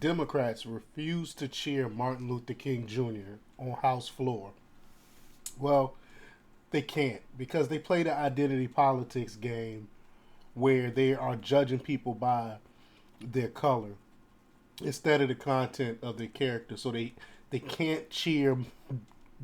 Democrats refused to cheer Martin Luther King Jr. on House floor. Well, they can't because they play the identity politics game where they are judging people by their color instead of the content of their character. So they can't cheer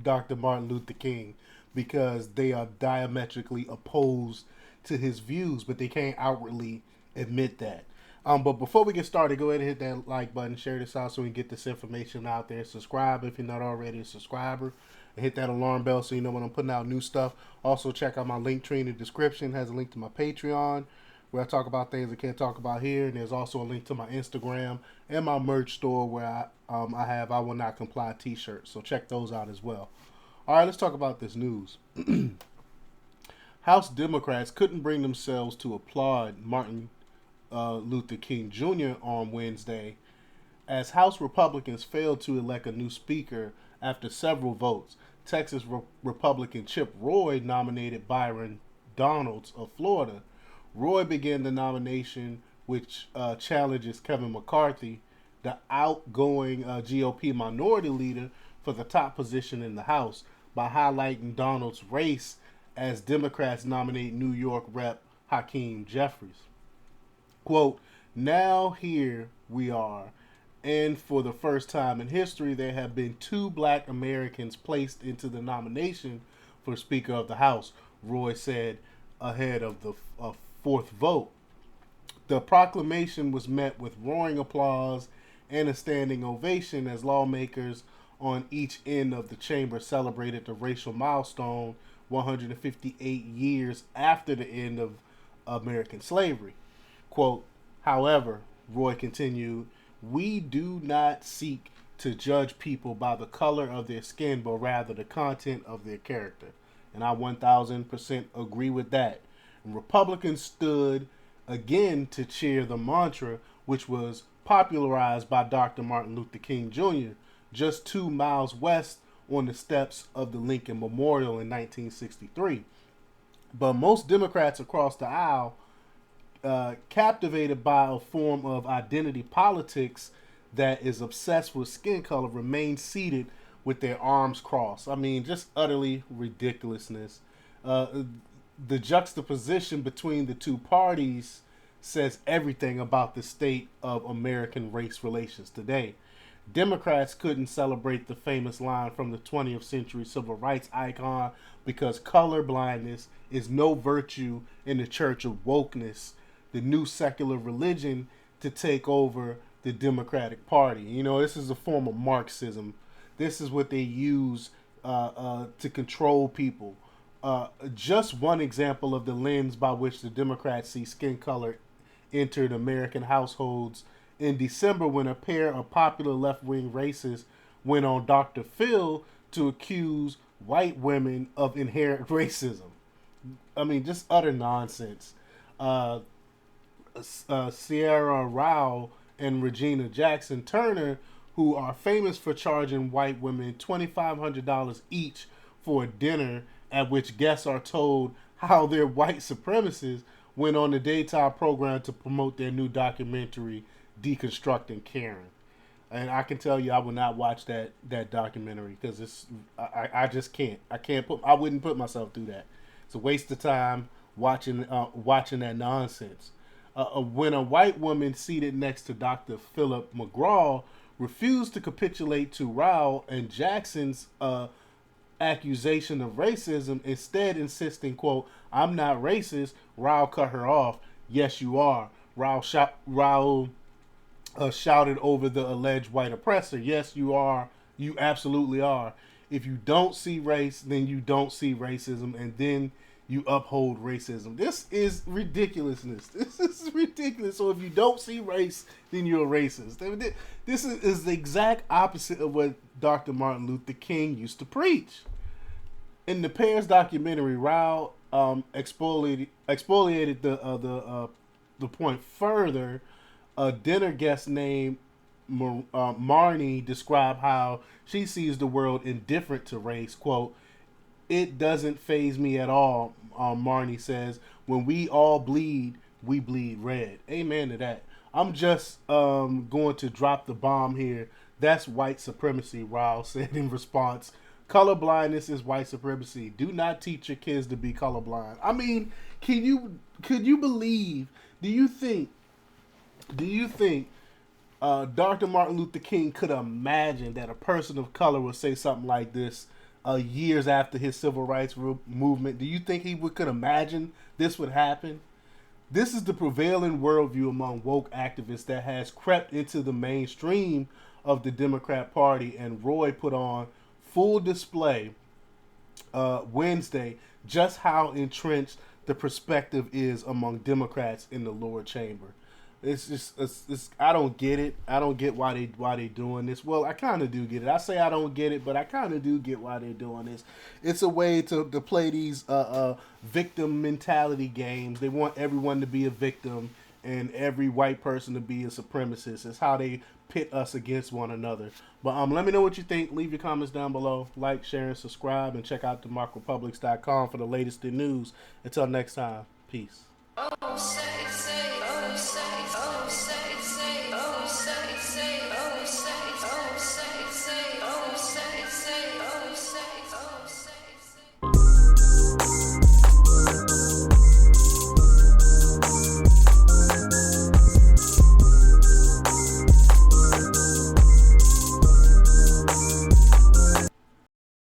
Dr. Martin Luther King because they are diametrically opposed to his views, but they can't outwardly admit that. But before we get started, go ahead and hit that like button, share this out so we can get this information out there. Subscribe if you're not already a subscriber, and hit that alarm bell so you know when I'm putting out new stuff. Also, check out my link tree in the description. It has a link to my Patreon where I talk about things I can't talk about here, and there's also a link to my Instagram and my merch store where I have I Will Not Comply t-shirts. So check those out as well. All right, let's talk about this news. House Democrats couldn't bring themselves to applaud Martin Luther King Jr. on Wednesday as House Republicans failed to elect a new speaker after several votes. Texas Republican Chip Roy nominated Byron Donalds of Florida. Roy began the nomination, which challenges Kevin McCarthy, the outgoing GOP minority leader, for the top position in the House by highlighting Donald's race as Democrats nominate New York Rep. Hakeem Jeffries. Quote, now here we are, and for the first time in history, there have been two black Americans placed into the nomination for Speaker of the House, Roy said ahead of the fourth vote. The proclamation was met with roaring applause and a standing ovation as lawmakers on each end of the chamber celebrated the racial milestone 158 years after the end of American slavery. Quote, however, Roy continued, we do not seek to judge people by the color of their skin, but rather the content of their character. And I 1000% agree with that. And Republicans stood again to cheer the mantra, which was popularized by Dr. Martin Luther King Jr. just 2 miles west on the steps of the Lincoln Memorial in 1963. But most Democrats across the aisle, captivated by a form of identity politics that is obsessed with skin color, remain seated with their arms crossed. I mean, just utterly ridiculousness. The juxtaposition between the two parties says everything about the state of American race relations today. Democrats couldn't celebrate the famous line from the 20th century civil rights icon because color blindness is no virtue in the church of wokeness, the new secular religion to take over the Democratic Party. You know, this is a form of Marxism. This is what they use to control people. Just one example of the lens by which the Democrats see skin color entered American households in December when a pair of popular left-wing racists went on Dr. Phil to accuse white women of inherent racism. I mean, just utter nonsense. Sierra Rao and Regina Jackson Turner, who are famous for charging white women $2,500 each for a dinner at which guests are told how their white supremacists, went on the daytime program to promote their new documentary, Deconstructing Karen. And I can tell you, I will not watch that documentary because I just can't. I wouldn't put myself through that. It's a waste of time watching that nonsense. When a white woman seated next to Dr. Philip McGraw refused to capitulate to Rao and Jackson's accusation of racism, instead insisting, quote, I'm not racist, Rao cut her off. Yes, you are. Rao shouted over the alleged white oppressor. Yes, you are. You absolutely are. If you don't see race, then you don't see racism, and then you uphold racism. This is ridiculousness. This is ridiculous. So if you don't see race, then you're a racist. This is the exact opposite of what Dr. Martin Luther King used to preach. In the Paris documentary, Rao exfoliated the point further. A dinner guest named Marnie described how she sees the world indifferent to race. Quote, it doesn't faze me at all, Marnie says. When we all bleed, we bleed red. Amen to that. I'm just going to drop the bomb here. That's white supremacy, Rao said in response. Colorblindness is white supremacy. Do not teach your kids to be colorblind. I mean, could you believe? Do you think Dr. Martin Luther King could imagine that a person of color would say something like this years after his civil rights movement? Do you think could imagine this would happen? This is the prevailing worldview among woke activists that has crept into the mainstream of the Democrat Party, and Roy put on full display Wednesday just how entrenched the perspective is among Democrats in the lower chamber. It's I don't get it. I don't get why they doing this. Well, I kind of do get it. I say I don't get it, but I kind of do get why they're doing this. It's a way to play these victim mentality games. They want everyone to be a victim and every white person to be a supremacist. It's how they pit us against one another. But let me know what you think. Leave your comments down below. Like, share, and subscribe, and check out themarkrepublics.com for the latest in news. Until next time, peace.